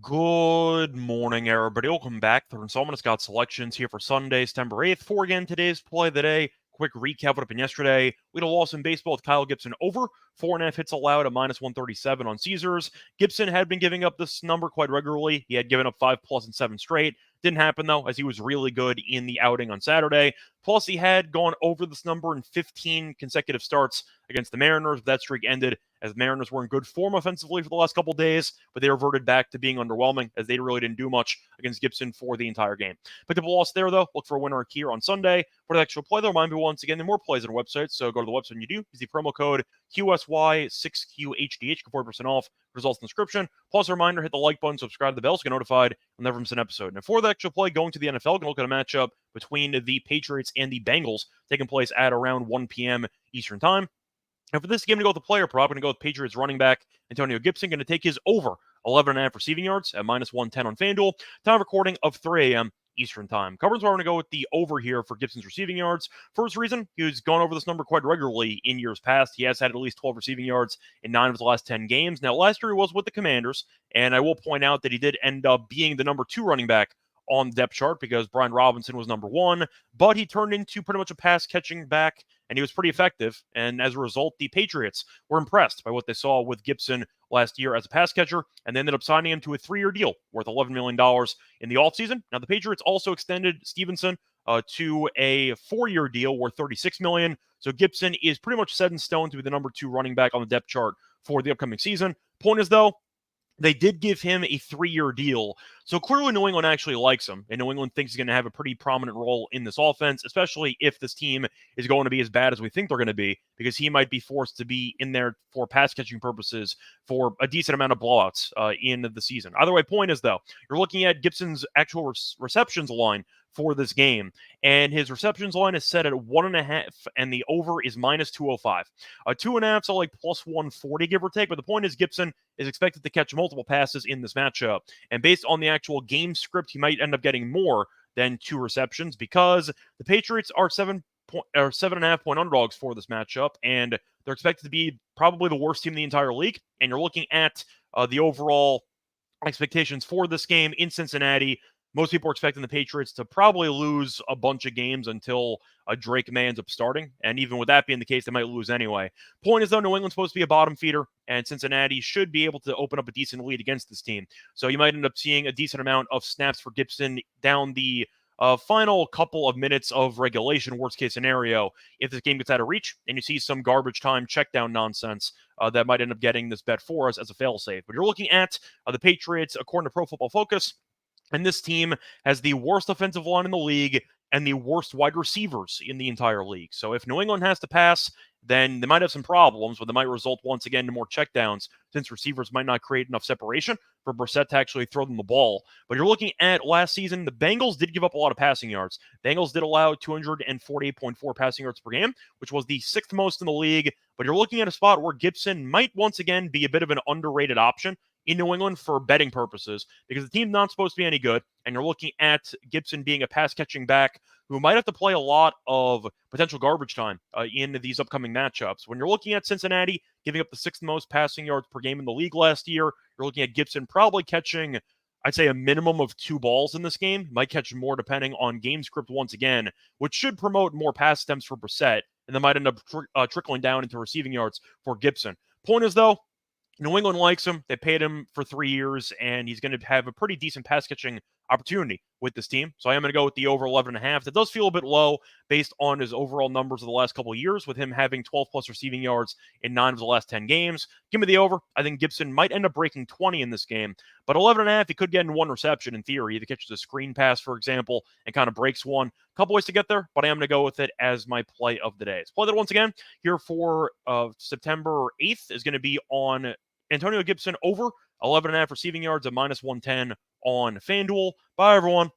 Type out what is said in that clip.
Good morning, everybody. Welcome back. Third installment of Scott Selections here for Sunday, September 8th. For again, today's play of the day. Quick recap what happened yesterday. We had a loss in baseball with Kyle Gibson over. 4.5 hits allowed at minus 137 on Caesars. Gibson had been giving up this number quite regularly. He had given up 5 plus and 7 straight. Didn't happen, though, as he was really good in the outing on Saturday. Plus, he had gone over this number in 15 consecutive starts against the Mariners. That streak ended as the Mariners were in good form offensively for the last couple of days, but they reverted back to being underwhelming as they really didn't do much against Gibson for the entire game. Picked up a loss there, though. Look for a winner here on Sunday. For the actual play, though, remind me once again, there are more plays on our website, so go to the website when you do. Use the promo code QSY6QHDH, get 40% off. Results in the description. Plus, a reminder, hit the like button, subscribe to the bell so you get notified whenever it's an episode. And for the actual play, going to the NFL, going to look at a matchup between the Patriots and the Bengals, taking place at around 1 p.m. Eastern Time. And for this game, to go with the player prop, I'm going to go with Patriots running back Antonio Gibson, going to take his over 11.5 receiving yards at minus 110 on FanDuel. Time recording of 3 a.m. Eastern Time. Coverage, where I'm going to go with the over here for Gibson's receiving yards. First reason, he's gone over this number quite regularly in years past. He has had at least 12 receiving yards in 9 of his last 10 games. Now, last year he was with the Commanders, and I will point out that he did end up being the number 2 running back on the depth chart because Brian Robinson was number 1, but he turned into pretty much a pass-catching back, and he was pretty effective. And as a result, the Patriots were impressed by what they saw with Gibson last year as a pass catcher, and they ended up signing him to a 3-year deal worth $11 million in the offseason. Now, the Patriots also extended Stevenson to a 4-year deal worth $36 million. So Gibson is pretty much set in stone to be the number 2 running back on the depth chart for the upcoming season. Point is, though, they did give him a 3-year deal. So clearly New England actually likes him, and New England thinks he's going to have a pretty prominent role in this offense, especially if this team is going to be as bad as we think they're going to be, because he might be forced to be in there for pass-catching purposes for a decent amount of blowouts in the season. Either way, point is, though, you're looking at Gibson's actual receptions line for this game, and his receptions line is set at 1.5, and the over is minus 205. 2.5, so like plus 140, give or take, but the point is Gibson is expected to catch multiple passes in this matchup, and based on the actual game script, he might end up getting more than 2 receptions because the Patriots are 7.5 point underdogs for this matchup, and they're expected to be probably the worst team in the entire league. And you're looking at the overall expectations for this game in Cincinnati. Most people are expecting the Patriots to probably lose a bunch of games until Drake May ends up starting. And even with that being the case, they might lose anyway. Point is, though, New England's supposed to be a bottom feeder, and Cincinnati should be able to open up a decent lead against this team. So you might end up seeing a decent amount of snaps for Gibson down the final couple of minutes of regulation, worst case scenario, if this game gets out of reach and you see some garbage time check down nonsense that might end up getting this bet for us as a failsafe. But you're looking at the Patriots, according to Pro Football Focus, and this team has the worst offensive line in the league and the worst wide receivers in the entire league. So if New England has to pass, then they might have some problems, but they might result once again to more checkdowns since receivers might not create enough separation for Brissett to actually throw them the ball. But you're looking at last season, the Bengals did give up a lot of passing yards. Bengals did allow 248.4 passing yards per game, which was the 6th most in the league. But you're looking at a spot where Gibson might once again be a bit of an underrated option in New England for betting purposes because the team's not supposed to be any good, and you're looking at Gibson being a pass-catching back who might have to play a lot of potential garbage time in these upcoming matchups. When you're looking at Cincinnati giving up the 6th most passing yards per game in the league last year, you're looking at Gibson probably catching, I'd say, a minimum of 2 balls in this game. Might catch more depending on game script once again, which should promote more pass attempts for Brissett, and that might end up trickling down into receiving yards for Gibson. Point is, though, New England likes him. They paid him for 3 years, and he's going to have a pretty decent pass-catching opportunity with this team. So I am going to go with the over 11.5. That does feel a bit low based on his overall numbers of the last couple of years, with him having 12-plus receiving yards in 9 of the last 10 games. Give me the over. I think Gibson might end up breaking 20 in this game, but 11.5, he could get in 1 reception in theory. If he catches a screen pass, for example, and kind of breaks one. A couple ways to get there, but I am going to go with it as my play of the day. So play that once again here for September 8th is going to be on Antonio Gibson over 11.5 receiving yards at minus 110 on FanDuel. Bye, everyone.